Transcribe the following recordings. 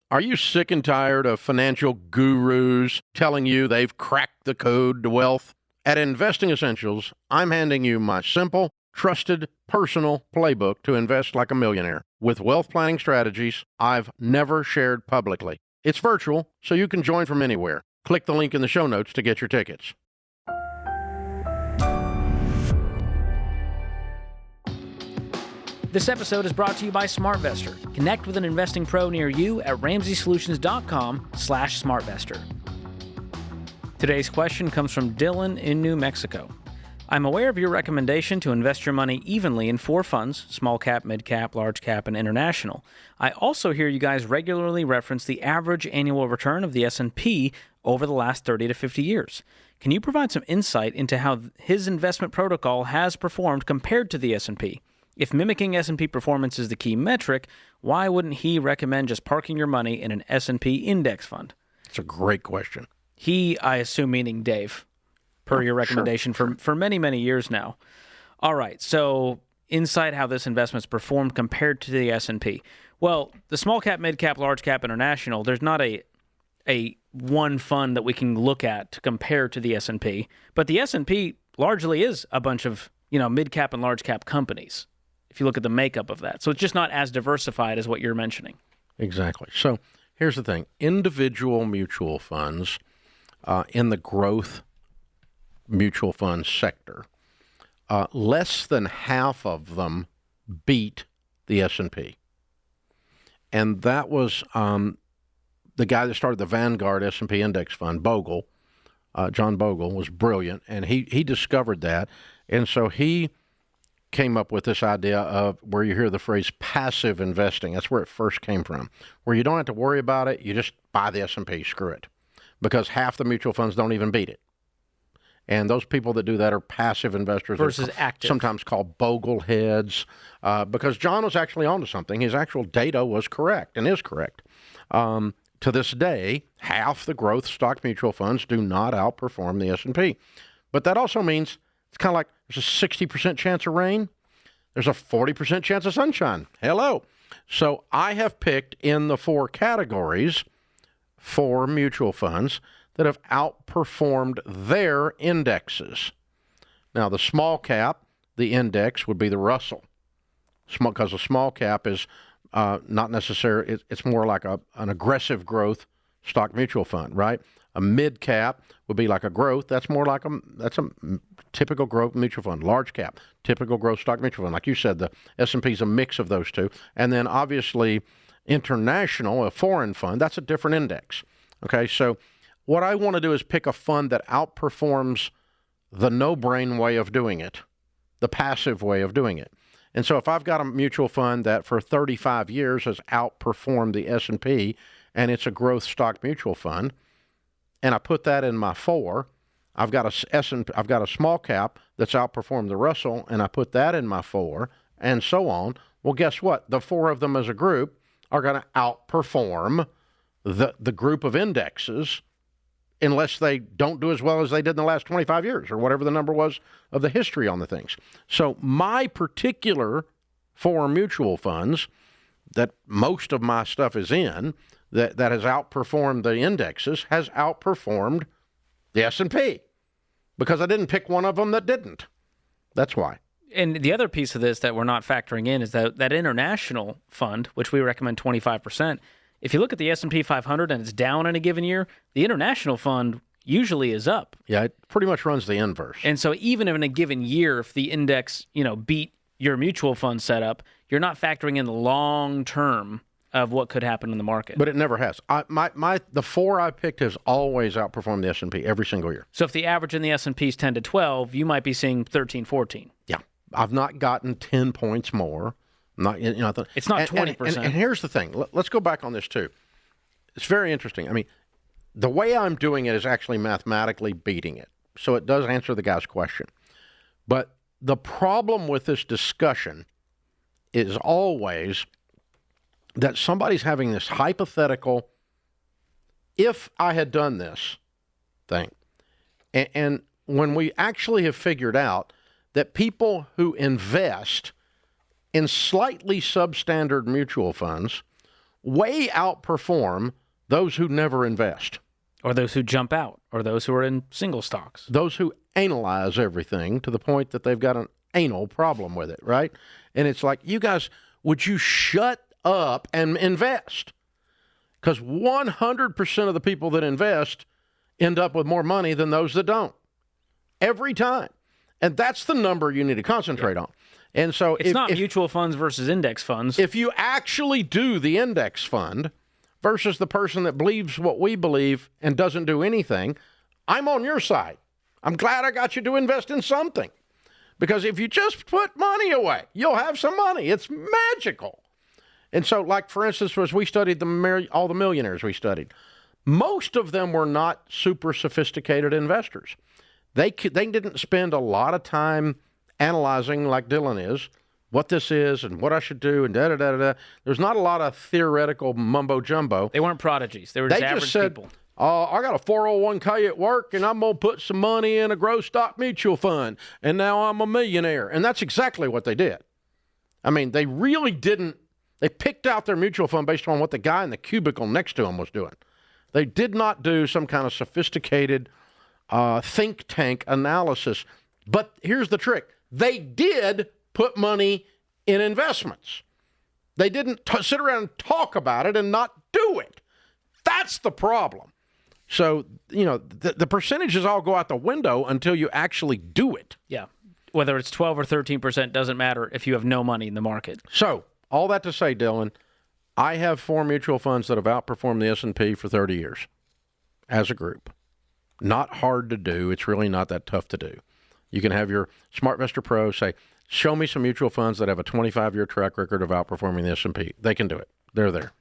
Are you sick and tired of financial gurus telling you they've cracked the code to wealth? At Investing Essentials, I'm handing you my simple, trusted, personal playbook to invest like a millionaire with wealth planning strategies I've never shared publicly. It's virtual, so you can join from anywhere. Click the link in the show notes to get your tickets. This episode is brought to you by SmartVestor. Connect with an investing pro near you at RamseySolutions.com/SmartVestor. Today's question comes from Dylan in New Mexico. I'm aware of your recommendation to invest your money evenly in 4 funds: small cap, mid cap, large cap, and international. I also hear you guys regularly reference the average annual return of the S&P over the last 30 to 50 years. Can you provide some insight into how his investment protocol has performed compared to the S&P? If mimicking S&P performance is the key metric, why wouldn't he recommend just parking your money in an S&P index fund? It's a great question. He, I assume, meaning Dave, per your recommendation for many, many years now. All right, so insight how this investment's performed compared to the S&P. Well, the small cap, mid cap, large cap, international, there's not a one fund that we can look at to compare to the S&P, but the S&P largely is a bunch of, mid cap and large cap companies, if you look at the makeup of that. So it's just not as diversified as what you're mentioning. Exactly. So here's the thing. Individual mutual funds in the growth mutual fund sector, less than half of them beat the S&P. And that was the guy that started the Vanguard S&P Index Fund, Bogle. John Bogle was brilliant, and he discovered that. And so he came up with this idea of where you hear the phrase passive investing. That's where it first came from, where you don't have to worry about it. You just buy the S&P, screw it, because half the mutual funds don't even beat it. And those people that do that are passive investors. Versus active. Sometimes called Bogle heads, because John was actually onto something. His actual data was correct and is correct. To this day, half the growth stock mutual funds do not outperform the S&P. But that also means it's kind of like there's a 60% chance of rain. There's a 40% chance of sunshine. Hello. So I have picked in the 4 categories 4 mutual funds that have outperformed their indexes. Now, the small cap, the index would be the Russell. Because a small cap is not necessarily, it's more like an aggressive growth stock mutual fund, right? A mid cap would be like a growth. That's more like that's a typical growth mutual fund. Large cap, typical growth stock mutual fund. Like you said, the S&P is a mix of those two. And then obviously international, a foreign fund, that's a different index. Okay, so what I want to do is pick a fund that outperforms the no-brain way of doing it, the passive way of doing it. And so if I've got a mutual fund that for 35 years has outperformed the S&P, and it's a growth stock mutual fund, and I put that in my 4, I've got a small cap that's outperformed the Russell, and I put that in my 4, and so on. Well, guess what? The 4 of them as a group are going to outperform the group of indexes unless they don't do as well as they did in the last 25 years or whatever the number was of the history on the things. So my particular 4 mutual funds that most of my stuff is in that has outperformed the indexes has outperformed the S&P because I didn't pick one of them that didn't. That's why. And the other piece of this that we're not factoring in is that international fund, which we recommend 25%. If you look at the S&P 500 and it's down in a given year, the international fund usually is up. Yeah, it pretty much runs the inverse. And so even in a given year, if the index, beat your mutual fund setup, you're not factoring in the long term of what could happen in the market. But it never has. The 4 I picked has always outperformed the S&P every single year. So if the average in the S&P is 10 to 12, you might be seeing 13, 14. Yeah. I've not gotten 10 points more. It's not 20%. And here's the thing. Let's go back on this too. It's very interesting. I mean, the way I'm doing it is actually mathematically beating it. So it does answer the guy's question. But the problem with this discussion is always that somebody's having this hypothetical, if I had done this thing. And when we actually have figured out that people who invest in slightly substandard mutual funds way outperform those who never invest. Or those who jump out, or those who are in single stocks. Those who analyze everything to the point that they've got an anal problem with it, right? And it's like, you guys, would you shut up and invest? Because 100% of the people that invest end up with more money than those that don't. Every time. And that's the number you need to concentrate on. And so it's not mutual funds versus index funds. If you actually do the index fund versus the person that believes what we believe and doesn't do anything, I'm on your side. I'm glad I got you to invest in something. Because if you just put money away, you'll have some money. It's magical. And so, like, for instance, as we studied all the millionaires we studied, most of them were not super sophisticated investors. They didn't spend a lot of time analyzing, like Dylan is, what this is and what I should do and da-da-da-da-da. There's not a lot of theoretical mumbo-jumbo. They weren't prodigies. They were just average people. I got a 401k at work, and I'm going to put some money in a growth stock mutual fund, and now I'm a millionaire. And that's exactly what they did. I mean, they really didn't. They picked out their mutual fund based on what the guy in the cubicle next to him was doing. They did not do some kind of sophisticated think tank analysis. But here's the trick. They did put money in investments. They didn't sit around and talk about it and not do it. That's the problem. So, the percentages all go out the window until you actually do it. Yeah. Whether it's 12 or 13% doesn't matter if you have no money in the market. So, all that to say, Dylan, I have 4 mutual funds that have outperformed the S&P for 30 years as a group. Not hard to do. It's really not that tough to do. You can have your SmartVestor Pro say, show me some mutual funds that have a 25-year track record of outperforming the S&P. They can do it. They're there.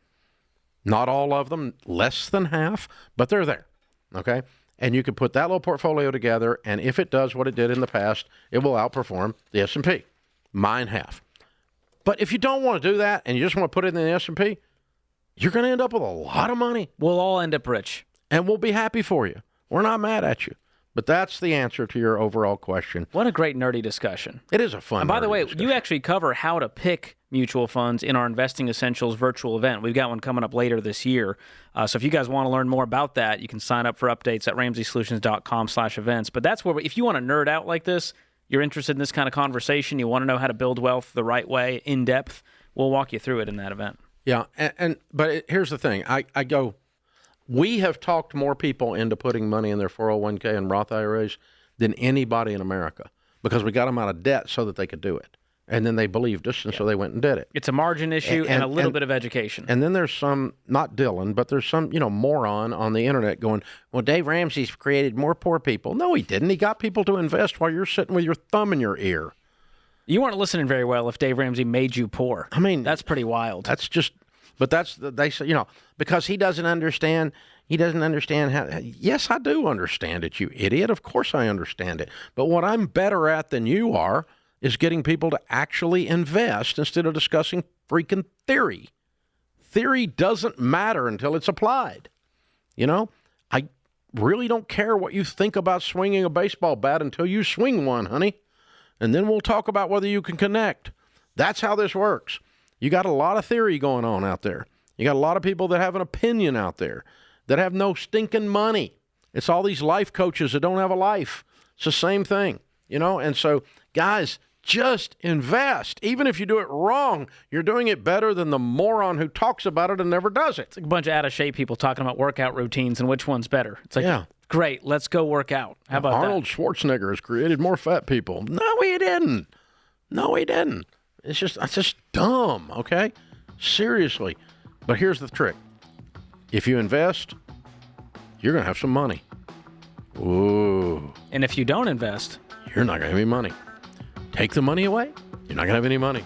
Not all of them, less than half, but they're there, okay? And you can put that little portfolio together, and if it does what it did in the past, it will outperform the S&P. Mine have. But if you don't want to do that and you just want to put it in the S&P, you're going to end up with a lot of money. We'll all end up rich. And we'll be happy for you. We're not mad at you. But that's the answer to your overall question. What a great nerdy discussion. It is a fun And by the way, discussion. you actually cover how to pick mutual funds in our Investing Essentials virtual event. We've got one coming up later this year. So if you guys want to learn more about that, you can sign up for updates at RamseySolutions.com/events. But that's where, if you want to nerd out like this, you're interested in this kind of conversation, you want to know how to build wealth the right way, in depth, we'll walk you through it in that event. Yeah, but here's the thing. We have talked more people into putting money in their 401k and Roth IRAs than anybody in America because we got them out of debt so that they could do it. And then they believed us, and so they went and did it. It's a margin issue and a little bit of education. And then there's some, not Dylan, but there's some, moron on the internet going, well, Dave Ramsey's created more poor people. No, he didn't. He got people to invest while you're sitting with your thumb in your ear. You weren't listening very well if Dave Ramsey made you poor. I mean, that's pretty wild. That's just, but they say, because he doesn't understand. He doesn't understand how. Yes, I do understand it, you idiot. Of course I understand it. But what I'm better at than you are is getting people to actually invest instead of discussing freaking theory. Theory doesn't matter until it's applied. I really don't care what you think about swinging a baseball bat until you swing one, honey. And then we'll talk about whether you can connect. That's how this works. You got a lot of theory going on out there. You got a lot of people that have an opinion out there that have no stinking money. It's all these life coaches that don't have a life. It's the same thing, And so, guys, just invest. Even if you do it wrong, you're doing it better than the moron who talks about it and never does it. It's like a bunch of out-of-shape people talking about workout routines and which one's better. It's like, great, let's go work out. How about Arnold Schwarzenegger has created more fat people. No, he didn't. It's just dumb, okay? Seriously. But here's the trick. If you invest, you're going to have some money. Ooh. And if you don't invest, you're not going to have any money. Take the money away, you're not going to have any money.